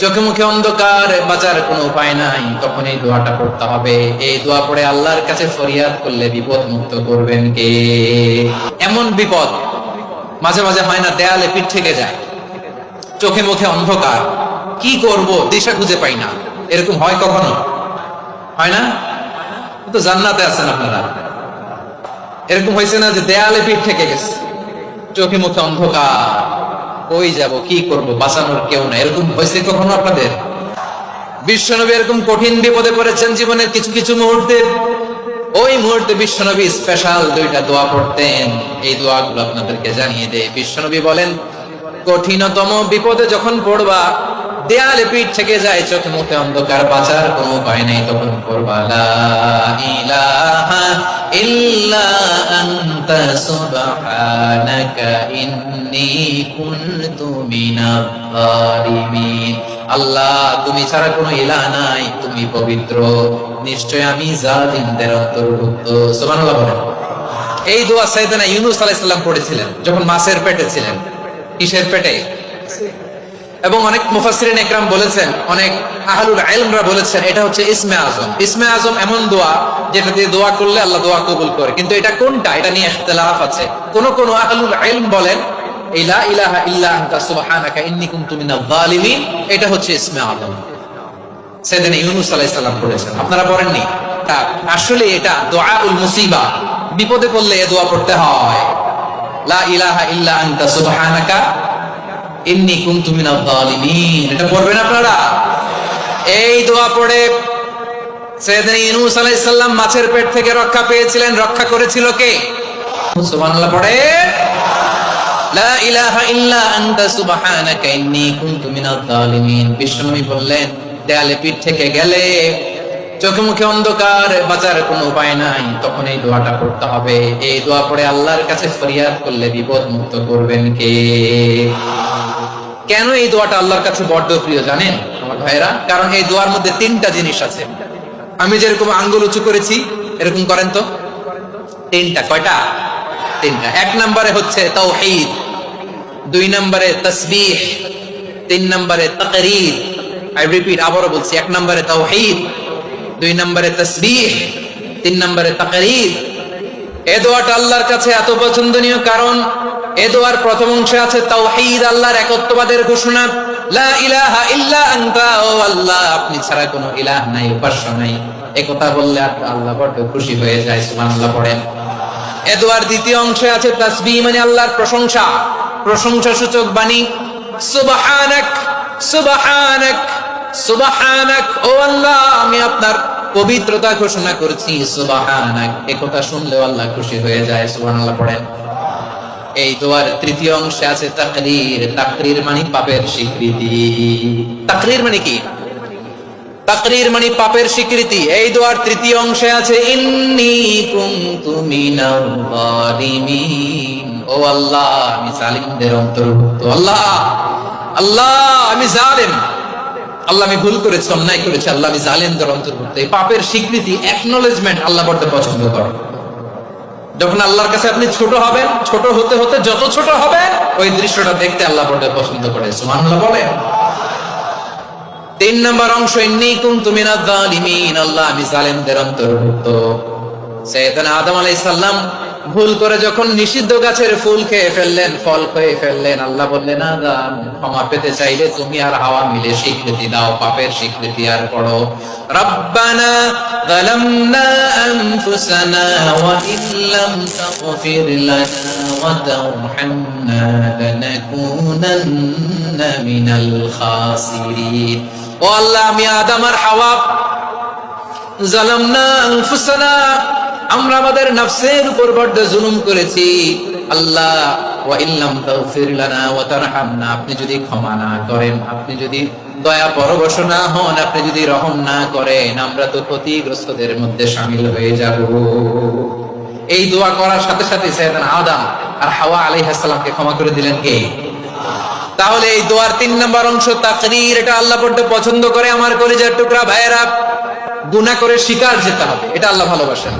চোখে মুখে অন্ধকার, বাঁচার কোনো উপায় নাই, তখন এই দোয়াটা পড়তে হবে। এই দোয়া পড়ে আল্লাহর কাছে ফরিয়াদ করলে বিপদ মুক্ত করবেন কে? এমন বিপদ মাঝে মাঝে হয় না, দেয়ালে পিঠ থেকে যায়, চোখে মুখে অন্ধকার, কি করব দিশা খুঁজে পাই না, এরকম হয় কখনো? হয় না? তো জান্নাতে আছেন আপনারা। এরকম হয়েছে না যে দেয়ালে পিঠ থেকে গেছে, চোখে মুখে অন্ধকার, কই যাব, কি করব, বাঁচানোর কেউ না, এরকম হয়েছে কখনো আপনাদের? বিশ্বনবী এরকম কঠিন বিপদে পড়েছেন জীবনের কিছু কিছু মুহূর্তে। ওই মুহূর্তে বিশ্বনবী স্পেশাল দুইটা দোয়া পড়তেন। এই দোয়াগুলো আপনাদেরকে জানিয়ে দেয়। বিশ্বনবী বলেন, কঠিনতম বিপদে যখন পড়বা, দেয়ালে পিঠ থেকে যায়, চোখে মুখে অন্ধকার, বাঁচার কোনো উপায় নেই, তখন পড়বা লা ইলাহা ইল্লা আনতা সুবহানাকা ইন্নী কুনতু মিনাজ জালিমিন। আল্লাহ, তুমি ছাড়া কোনো ইলাহ নাই, তুমি পবিত্র, নিশ্চয় আমি জালিমদের অন্তর্ভুক্ত। সুবহানাল্লাহ বলেন। এই দোয়া সাইয়েদনা ইউনূস আলাইহিস সালাম পড়েছিলেন যখন মাছের পেটে ছিলেন। কিসের পেটে? এবং অনেক মুফাসসিরিন ইকরাম বলেছেন, অনেক আহলুল ইলমরা বলেছেন, এটা হচ্ছে ইসমে আজম। ইসমে আজম এমন দোয়া যেটা দিয়ে দোয়া করলে আল্লাহ দোয়া কবুল করে। কিন্তু এটা কোনটা, এটা নিয়ে ইখতিলাফ আছে। কোন কোন আহলুল ইলম বলেন লা ইলাহা ইল্লা আনতা সুবহানাকা ইন্নী কুনতু মিনাজ জালিমিন, এটা হচ্ছে ইসমে আজম। সাইয়েদনা ইউনূস আলাইহিস সালাম পড়েছেন, আপনারা পড়েননি? আসলে এটা দুআউল মুসিবা, বিপদে পড়লে এই দোয়া পড়তে হয়। লা ইলাহা ইল্লা আনতা সুবহানাকা ইন্নী কুনতু মিনাজ জালিমিন, এটা পড়বেন আপনারা। এই দোয়া পড়ে সাইয়েদনা ইউনূস আলাইহিস সালাম মাছের পেট থেকে রক্ষা পেয়েছিলেন। রক্ষা করেছিল কে? সুবহানাল্লাহ পড়ে, লা ইলাহা ইল্লা আনতা সুবহানাকা ইন্নী কুনতু মিনাজ জালিমিন। বিশ্বনবী বললেন, দেয়ালে পিঠ থেকে গেলে, চোখে মুখে অন্ধকার, বাঁচার কোনো উপায় নাই, তখন এই দোয়াটা পড়তে হবে। এই দোয়া পড়ে আল্লাহর কাছে ফরিয়াদ করলে বিপদ মুক্ত করবেন কে? কেন এই দোয়াটা আল্লাহর কাছে বড্ড প্রিয় জানেন আমার ভাইরা? কারণ এই দোয়ার মধ্যে তিনটা জিনিস আছে। আমি যেরকম আঙ্গুল উঁচু করেছি, এরকম করেন তো। তিনটা। কয়টা? তিনটা। এক নম্বরে হচ্ছে তাওহীদ, দুই নম্বরে তাসবিহ, তিন নম্বরে তাকরীর। আই রিপিট, আবারও বলছি, এক নম্বরে তাওহীদ, দুই নম্বরে তাসবিহ, তিন নম্বরে তাকরীর। এই দোয়াটা আল্লাহর কাছে এত পছন্দনীয় কারণ এই দোয়ার প্রথম অংশে আছে তাওহীদ, আল্লাহর একত্ববাদের ঘোষণা। লা ইলাহা ইল্লা আনতা, ও আল্লাহ, আপনি ছাড়া কোনো ইলাহ নাই, উপাস্য নাই, এই কথা বললে আল্লাহ বড় খুশি হয়ে যায়। সুবহানাল্লাহ পড়েন। এই দোয়ার দ্বিতীয় অংশে আছে তাসবিহ, মানে আল্লাহর প্রশংসা, প্রশংসা সূচক বাণী। সুবহানাক সুবহানাক সুবহানাক, ও আল্লাহ, আমি আপনার পবিত্রতা ঘোষণা করছি। সুবহানাক, এই কথা শুনলেও আল্লাহ খুশি হয়ে যায়। সুবহানাল্লাহ পড়েন। এই দোয়ার তৃতীয় অংশে আছে তাকরীর। তাকরীর মানে পাপের স্বীকৃতি। তাকরীর মানে কি? তাকরীর মানে পাপের স্বীকৃতি। এই দোয়ার তৃতীয় অংশে আছে ইন্নী কুনতু মিনাজ জালিমিন, ও আল্লাহ, আমি জালিমদের অন্তর্ভুক্ত। আল্লাহ, আল্লাহ, আমি জালিম, আল্লাহ, আমি ভুল করেছি, অন্যায় করেছি, আল্লাহ, আমি জালিমদের অন্তর্ভুক্ত। এই পাপের স্বীকৃতি, অ্যাকনলেজমেন্ট আল্লাহ বড় পছন্দ করেন। যখন আল্লাহর কাছে আপনি ছোট হবেন, ছোট হতে হতে যত ছোট হবে, ওই দৃশ্যটা দেখতে আল্লাহ বড় পছন্দ করে। সুবহানাল্লাহ বলেন। তিন নম্বর অংশ ইন্নী কুনতু মিনাজ জালিমিন, আল্লাহ, আমি জালিমদের অন্তর্ভুক্ত। সাইয়েদনা আদম আলাইহিস সালাম ভুল করে যখন নিষিদ্ধ গাছের ফুল খেয়ে ফেললেন, ফল খেয়ে ফেললেন, আল্লাহ বললেন, আদম, ক্ষমা পেতে চাইলে তুমি আর হাওয়া মিলে স্বীকৃতি দাও, পাপের স্বীকৃতি আর পড়ো, রব্বানা যালামনা আনফুসানা ওয়া ইল্লাম তাগফির লানা ওয়া তারহামনা লানাকুনান্না মিনাল খাসিরিন। ও আল্লাহ, আমি আদম আর হাওয়া যালামনা আনফুসানা, আমরা আমাদের নফসের উপর বড় জুলুম করেছি। আল্লাহ, ওয়া ইল্লাম তাগফির লানা ওয়া তারহামনা, আপনি যদি ক্ষমা না করেন, আপনি যদি দয়া পরবশ না হন, আপনি যদি রহম না করেন, আমরা তো ক্ষতিগ্রস্তদের মধ্যে শামিল হয়ে যাব। এই দোয়া করার সাথে সাথে সাইয়েদনা আদম আর হাওয়া আলাইহিস সালামকে ক্ষমা করে দিলেন কে? তাহলে এই দোয়ার তিন নম্বর অংশ তাকরীর, এটা আল্লাহ বড় পছন্দ করে। আমার কলিজার টুকরা ভাইয়েরা, গুনাহ করে শিকার যেতে হবে, এটা আল্লাহ ভালোবাসেন।